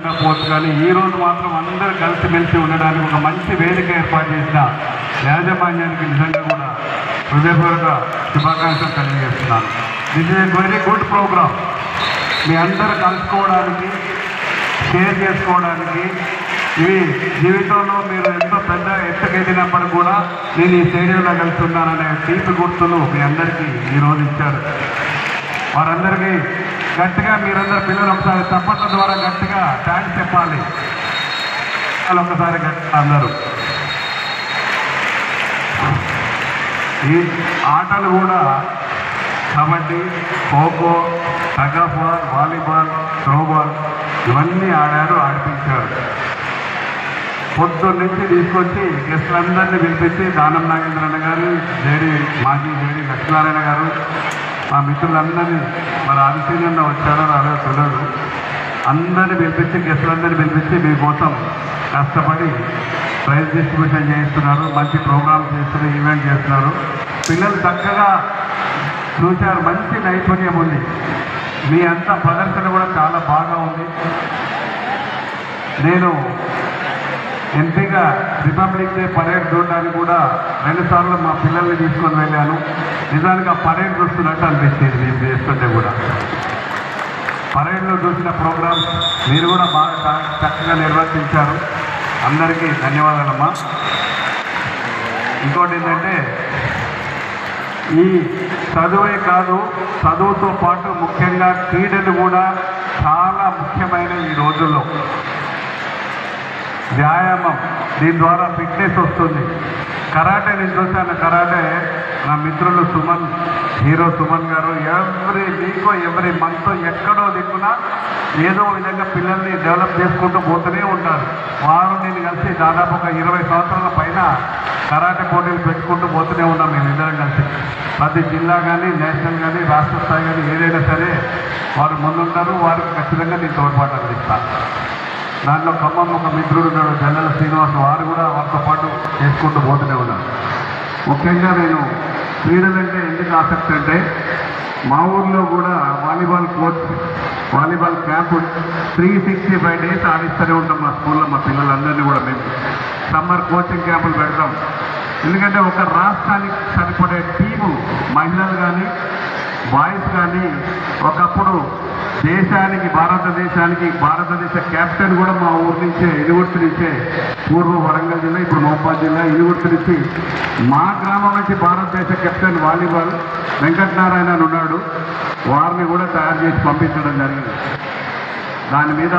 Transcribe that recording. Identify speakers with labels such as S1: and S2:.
S1: పోవచ్చు. కానీ ఈరోజు మాత్రం అందరూ కలిసిమెలిసి ఉండడానికి ఒక మంచి వేదిక ఏర్పాటు చేసిన యాజమాన్యానికి నిజంగా కూడా హృదయపూర్వక శుభాకాంక్షలు తెలియజేస్తున్నాను. This is a very good programme. మీ అందరూ కలుసుకోవడానికి, షేర్ చేసుకోవడానికి, ఇవి జీవితంలో మీరు ఎంతో పెద్ద ఎత్తుకెదిగినప్పుడు కూడా నేను ఈ స్టేడియంలో కలిసి ఉన్నాననే తీపి గుర్తులు మీ అందరికీ ఈరోజు ఇచ్చారు. వారందరికీ గట్టిగా మీరందరూ పిల్లలు ఒకసారి చప్పట్ల ద్వారా గట్టిగా థ్యాంక్స్ చెప్పాలి. వాళ్ళు ఒకసారి గట్టిగా అందరూ. ఈ ఆటలు కూడా kabaddi, kho kho, tug of war, volleyball, throwball ఇవన్నీ ఆడారు, ఆడిపించారు. పొద్దున్న నుంచి తీసుకొచ్చి గెస్టులందరినీ పిలిపించి దానం నాగేంద్రన్న గారు, మాజీ జేడీ లక్ష్మీనారాయణ గారు, మా మిత్రులందరినీ మరి ఆదిశీనంగా వచ్చారో రాదో తెలియదు, అందరినీ పిలిపించి గెస్టులందరినీ పిలిపించి మీకోసం కష్టపడి ప్రైజ్ డిస్ట్రిబ్యూషన్ చేస్తున్నారు. మంచి ప్రోగ్రామ్స్ చేస్తున్నారు, ఈవెంట్ చేస్తున్నారు. పిల్లలు చక్కగా చూశారు, మంచి నైపుణ్యం ఉంది. మీ అంతా ప్రదర్శన కూడా చాలా బాగా ఉంది. నేను ఎంపీగా రిపబ్లిక్ డే పరేడ్ చూడడానికి కూడా 2 సార్లు మా పిల్లల్ని తీసుకొని వెళ్ళాను. నిజానికి ఆ పరేడ్ చూస్తున్నట్టు అనిపించింది. మీరు చేస్తుంటే కూడా పరేడ్లో చూసిన ప్రోగ్రామ్స్ మీరు కూడా బాగా చక్కగా నిర్వర్తించారు. అందరికీ ధన్యవాదాలమ్మా. ఇంకోటి ఏంటంటే, ఈ చదువే కాదు, చదువుతో పాటు ముఖ్యంగా క్రీడలు కూడా చాలా ముఖ్యమైన ఈ రోజుల్లో. వ్యాయామం, దీని ద్వారా ఫిట్నెస్ వస్తుంది. కరాటే నేను చూశాను. కరాటే నా మిత్రులు సుమన్, హీరో సుమన్ గారు ఎవ్రీ మంత్ ఎక్కడో దిక్కున ఏదో విధంగా పిల్లల్ని డెవలప్ చేసుకుంటూ పోతూనే ఉంటారు. వారు నేను కలిసి దాదాపు ఒక 20 సంవత్సరాల పైన కరాటే పోటీలు పెట్టుకుంటూ పోతూనే ఉన్నాం మేమిద్దరం కలిసి. ప్రతి జిల్లా కానీ, నేషనల్ కానీ, రాష్ట్ర స్థాయి కానీ ఏదైనా సరే వారు ముందుంటారు. వారికి ఖచ్చితంగా నేను తోడ్పాటు అందిస్తాను. దాంట్లో ఖమ్మం ఒక మిత్రుడు ఉన్నాడు, జల్లెల శ్రీనివాస్, వారు కూడా వారితో పాటు చేసుకుంటూ పోతూనే ఉన్నారు. ముఖ్యంగా నేను క్రీడలంటే ఎందుకు ఆసక్తి అంటే, మా ఊర్లో కూడా volleyball coach, volleyball camp 365 days ఆడిస్తూనే ఉంటాం మా స్కూల్లో. మా పిల్లలందరినీ కూడా మేము సమ్మర్ కోచింగ్ క్యాంపులు పెడతాం. ఎందుకంటే ఒక రాష్ట్రానికి సరిపడే టీము, మహిళలు కానీ బాయ్స్ కానీ, ఒకప్పుడు భారతదేశ క్యాప్టెన్ కూడా మా ఊరు నుంచే, ఇనుగుర్తి నుంచే, పూర్వ వరంగల్ జిల్లా, ఇప్పుడు మహబూబాద్ జిల్లా, ఇనుగుర్తి నుంచి మా గ్రామం నుంచి భారతదేశ కెప్టెన్ వాలీబాల్ వెంకటనారాయణ అని ఉన్నాడు. వారిని కూడా తయారు చేసి పంపించడం జరిగింది. దాని మీద